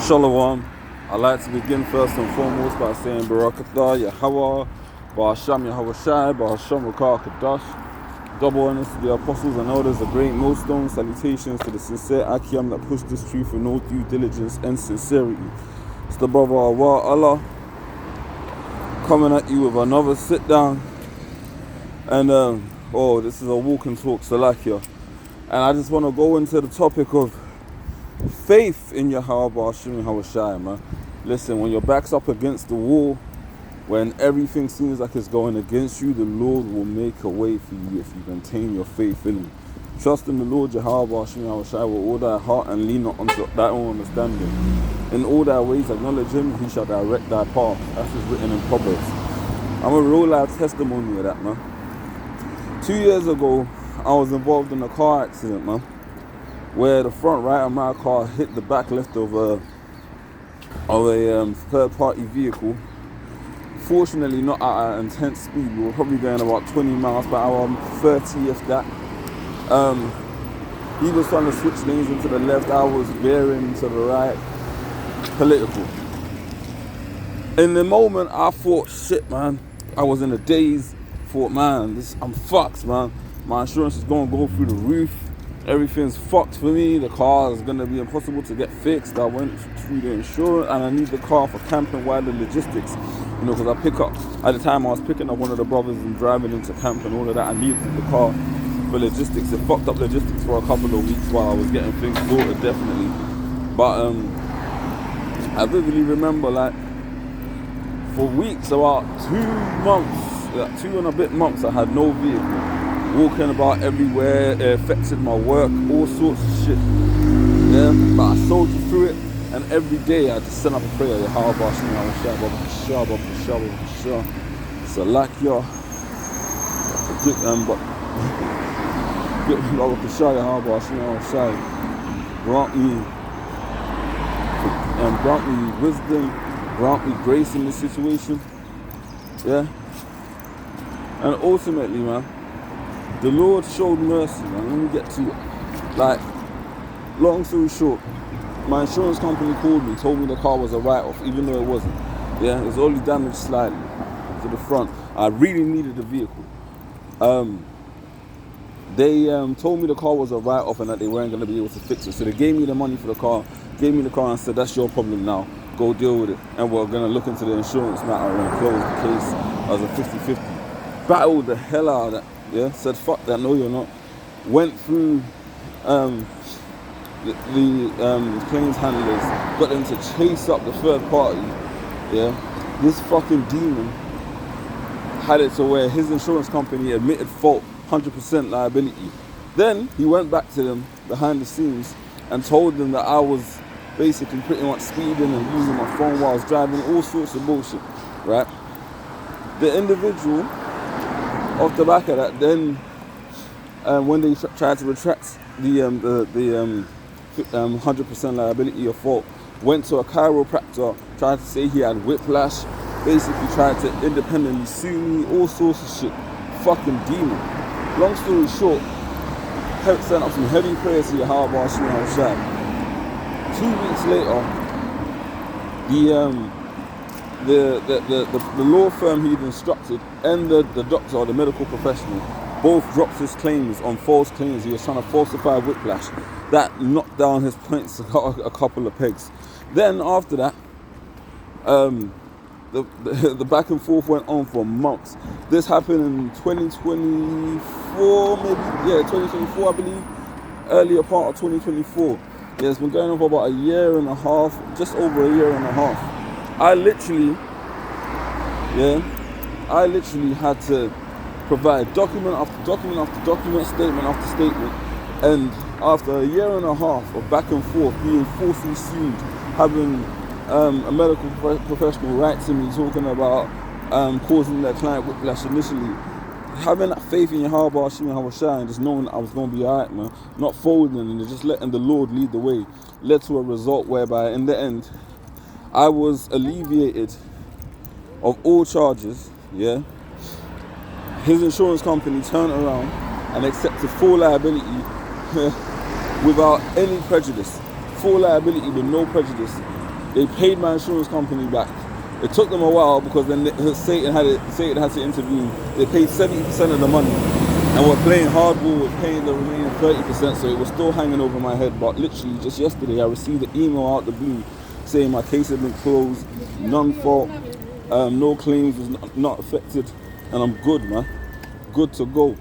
Shalom. I'd like to begin first and foremost by saying Barakatah Yahweh, Ba'asham Yahweh Shai, Ba'asham Rakah Kadash. Double honors to the apostles and elders, the great millstone. Salutations to the sincere Akiam that push this truth with no due diligence and sincerity. It's the brother Allah coming at you with another sit down. And this is a walk and talk Salakia. And I just want to go into the topic of faith in Yahweh Ba'asham Yahweh Shai, man. Listen, when your back's up against the wall, when everything seems like it's going against you, the Lord will make a way for you if you maintain your faith in Him. Trust in the Lord Yahweh Ba'asham Yahweh Shai with all thy heart and lean not unto thy own understanding. In all thy ways acknowledge Him, He shall direct thy path, as is written in Proverbs. I'm a real life testimony of that, man. 2 years ago, I was involved in a car accident, man, where the front right of my car hit the back left of a third-party vehicle. Fortunately, not at an intense speed. We were probably going about 20 miles per hour, 30 if that. He was trying to switch lanes into the left. I was veering to the right. Political. In the moment, I thought, shit, man. I was in a daze. Thought, man, I'm fucked, man. My insurance is going to go through the roof. Everything's fucked for me. The car is going to be impossible to get fixed. I went through the insurance and I need the car for camping while the logistics, because I pick up, at the time I was picking up one of the brothers and driving into camp and all of that. I needed the car for logistics. It fucked up logistics for a couple of weeks while I was getting things sorted, definitely. But I vividly remember, like, for weeks, about 2 months, 2 and a bit months, I had no vehicle. Walking about everywhere, it affected my work, all sorts of shit. Yeah, but I soldiered through it, and every day I just sent up a prayer. Yahweh Ba'asham Yahweh Shai, Salakia. Grant me wisdom, grant me grace in this situation. Yeah, and ultimately, man, the Lord showed mercy, man. Let me get to it. Like, long story short, my insurance company called me, told me the car was a write-off, even though it wasn't. Yeah, it was only damaged slightly to the front. I really needed the vehicle. They told me the car was a write-off and that they weren't going to be able to fix it. So they gave me the money for the car, and said, that's your problem now. Go deal with it. And we're going to look into the insurance matter and close the case as a 50-50. Battled the hell out of that. Yeah, said fuck that, no you're not. Went through the claims handlers, got them to chase up the third party. Yeah, this fucking demon had it to where his insurance company admitted fault, 100% liability. Then he went back to them behind the scenes and told them that I was basically pretty much speeding and using my phone while I was driving, all sorts of bullshit, right? The individual, off the back of that, then when they tried to retract the 100% liability or fault, went to a chiropractor, tried to say he had whiplash, basically tried to independently sue me, all sorts of shit. Fucking demon. Long story short, sent up some heavy prayers to Yahweh Ba'asham Yahweh Shai. 2 weeks later, the law firm he'd instructed and the doctor or the medical professional both dropped his claims on false claims. He was trying to falsify whiplash. That knocked down his points a couple of pegs. Then after that, the back and forth went on for months. This happened in 2024, maybe, 2024, I believe, earlier part of 2024. Yeah, it's been going on for about a year and a half, just over a year and a half. I literally had to provide document after document after document, statement after statement, and after a year and a half of back and forth, being falsely sued, having a medical professional write to me talking about causing their client whiplash initially, having that faith in Yahweh Ba'asham Yahweh Shai and just knowing that I was going to be alright, man, not folding and just letting the Lord lead the way, led to a result whereby in the end I was alleviated of all charges. Yeah, his insurance company turned around and accepted full liability without any prejudice. Full liability with no prejudice. They paid my insurance company back. It took them a while because then Satan had to intervene. They paid 70% of the money, and we're playing hardball with paying the remaining 30%. So it was still hanging over my head. But literally just yesterday, I received an email out the blue saying my case had been closed, none fault, no claims was not affected, and I'm good, man. Good to go.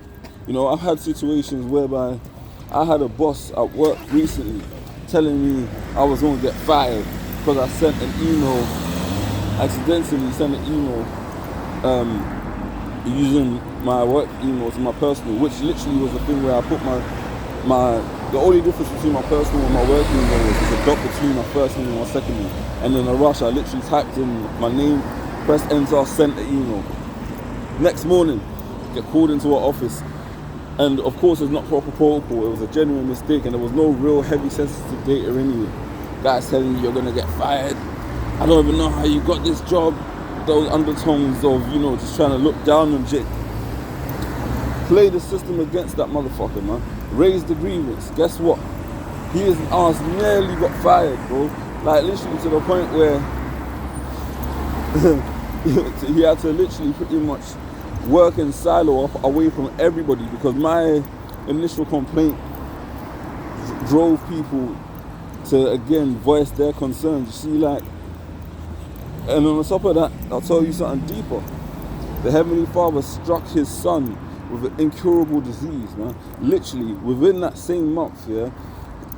You know, I've had situations whereby I had a boss at work recently telling me I was going to get fired because I accidentally sent an email using my work email to my personal, which literally was the thing where I put the only difference between my personal and my work email was a dot between my first name and my second name. And in a rush, I literally typed in my name, pressed enter, sent the email. Next morning, get called into our office. And of course, it's not proper protocol. It was a genuine mistake, and there was no real heavy sensitive data anyway. Guys telling you you're gonna get fired. I don't even know how you got this job. Those undertones of, you know, just trying to look down on Jake. Play the system against that motherfucker, man. Raise the grievance. Guess what? His ass nearly got fired, bro. Like literally to the point where he had to literally pretty much work in silo away from everybody because my initial complaint drove people to again voice their concerns. You see, like, and on the top of that, I'll tell you something deeper. The Heavenly Father struck his son with an incurable disease, man. Literally within that same month, yeah.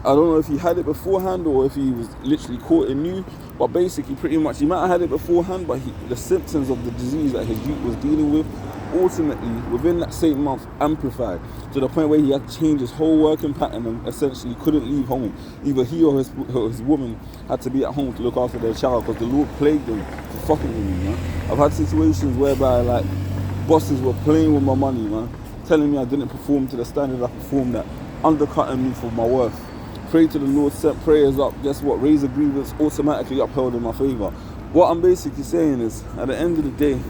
I don't know if he had it beforehand or if he was literally caught it new, but basically pretty much he might have had it beforehand, but the symptoms of the disease that his youth was dealing with ultimately within that same month amplified to the point where he had to change his whole working pattern and essentially couldn't leave home. Either he or his woman had to be at home to look after their child because the Lord plagued them for fucking with me, man. I've had situations whereby like bosses were playing with my money, man, telling me I didn't perform to the standard I performed at, undercutting me for my worth. Pray to the Lord, sent prayers up, guess what? Raise a grievance, automatically upheld in my favor. What I'm basically saying is, at the end of the day,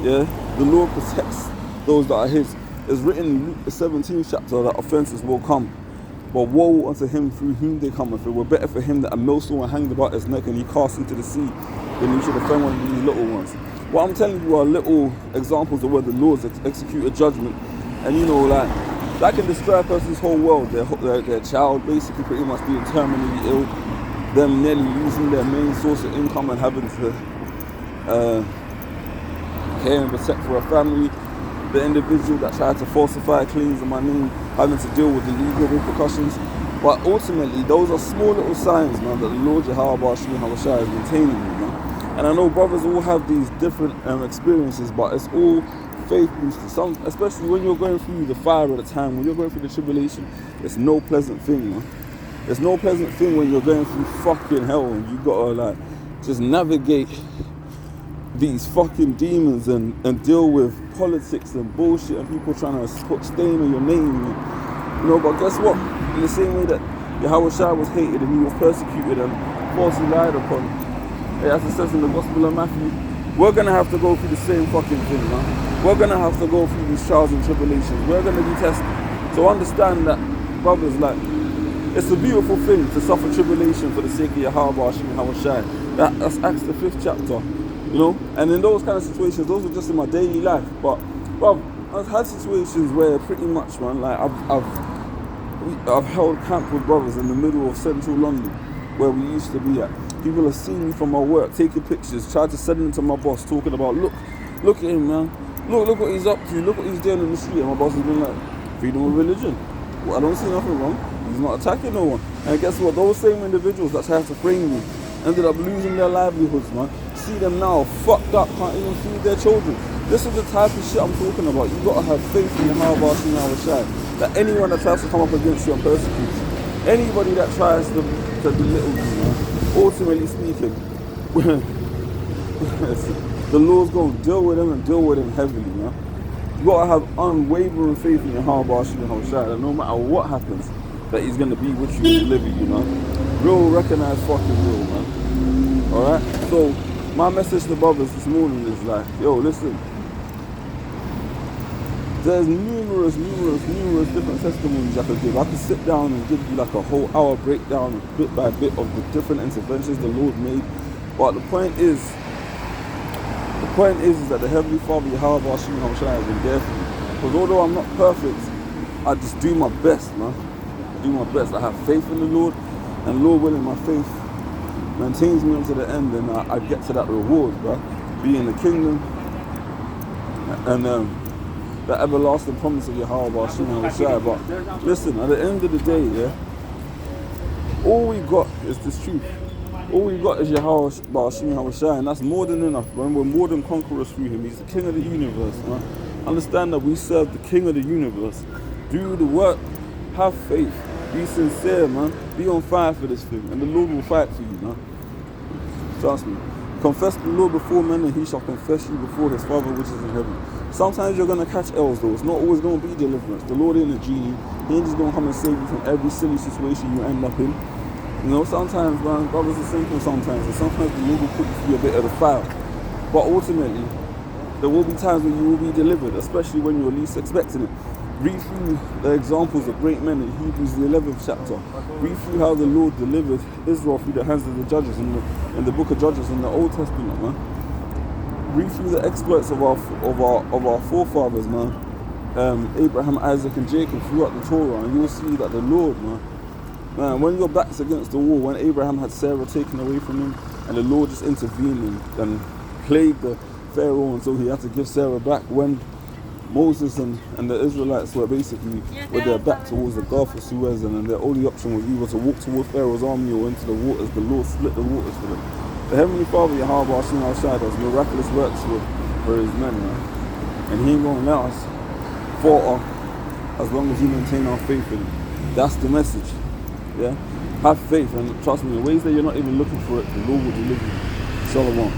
yeah, the Lord protects those that are his. It's written in Luke the 17th chapter that offences will come, but woe unto him through whom they come. If it were better for him that a millstone were hanged about his neck and he cast into the sea, then he should offend one of these little ones. What I'm telling you are little examples of where the Lord's executed judgment, and you know, like, that can describe a person's whole world. Their child basically pretty much being terminally ill, them nearly losing their main source of income and having to care and protect for a family. The individual that tried to falsify claims in my name, having to deal with the legal repercussions. But ultimately, those are small little signs, man, that the Lord Yahweh is maintaining you, man. And I know brothers all have these different experiences, but it's all faith boosters. Some, especially when you're going through the fire at the time, when you're going through the tribulation, it's no pleasant thing, man. It's no pleasant thing when you're going through fucking hell and you gotta like just navigate these fucking demons and deal with politics and bullshit and people trying to put stain on your name. And, you know, but guess what? In the same way that Yahweh Shai was hated and he was persecuted and falsely lied upon, as it says in the Gospel of Matthew, we're gonna have to go through the same fucking thing, man. We're gonna have to go through these trials and tribulations. We're gonna be tested. So understand that, brothers, like, it's a beautiful thing to suffer tribulation for the sake of Yahweh Shai. That's Acts the 5th chapter. You know, and in those kind of situations, those are just in my daily life. But, bro, I've had situations where pretty much, man, like I've held camp with brothers in the middle of central London, where we used to be at. People have seen me from my work, taking pictures, tried to send them to my boss, talking about, look at him, man. Look what he's up to. Look what he's doing in the street. And my boss has been like, freedom of religion. Well, I don't see nothing wrong. He's not attacking no one. And guess what? Those same individuals that tried to frame me ended up losing their livelihoods, man. See them now, fucked up, can't even feed their children. This is the type of shit I'm talking about. You gotta have faith in Yahweh Shai. That anyone that tries to come up against you and persecute you, anybody that tries to belittle you, man, ultimately speaking, the Lord's gonna deal with them and deal with them heavily, man. You gotta have unwavering faith in Yahweh Shai, that no matter what happens, that he's gonna be with you and deliver you, man. Real, recognized fucking real, man. Alright? So, my message to brothers this morning is like, yo, listen. There's numerous different testimonies I could give. I could sit down and give you like a whole hour breakdown bit by bit of the different interventions the Lord made. But the point is that the Heavenly Father, Yahweh Bashim Hamshai, has been there for me. Because although I'm not perfect, I just do my best, man. I do my best. I have faith in the Lord, and Lord willing, my faith maintains me until the end, and I get to that reward, bro. Be in the kingdom, and the everlasting promise of Yahweh Bashim Hamshai. But listen, at the end of the day, yeah, all we got is this truth. All we got is Yahweh Bashim Hamshai, and that's more than enough, man. We're more than conquerors through him. He's the King of the universe, man. Understand that we serve the King of the universe. Do the work, have faith, be sincere, man. Be on fire for this thing, and the Lord will fight for you, man. Trust me. Confess the Lord before men, and he shall confess you before his Father which is in heaven. Sometimes you're going to catch L's, though. It's not always going to be deliverance. The Lord ain't a genie. He ain't just going to come and save you from every silly situation you end up in. You know, sometimes, man, brothers are simple sometimes, and sometimes the Lord will put you through a bit of the fire. But ultimately, there will be times when you will be delivered, especially when you're least expecting it. Read through the examples of great men in Hebrews, the 11th chapter. Read through how the Lord delivered Israel through the hands of the judges in the book of Judges in the Old Testament, man. Read through the exploits of our forefathers, man. Abraham, Isaac, and Jacob throughout the Torah, and you'll see that the Lord, man, when your back's against the wall, when Abraham had Sarah taken away from him, and the Lord just intervened and plagued the Pharaoh until he had to give Sarah back, when Moses and the Israelites were basically with their back towards the Gulf of Suez, and then their only option was either to walk towards Pharaoh's army or into the waters. The Lord split the waters for them. The Heavenly Father, Yahweh Bashim Hamshai, does miraculous works for his men, man. And he ain't going to let us falter as long as we maintain our faith in him. That's the message. Yeah? Have faith, and trust me, in ways that you're not even looking for it, the Lord will deliver you. Shalom.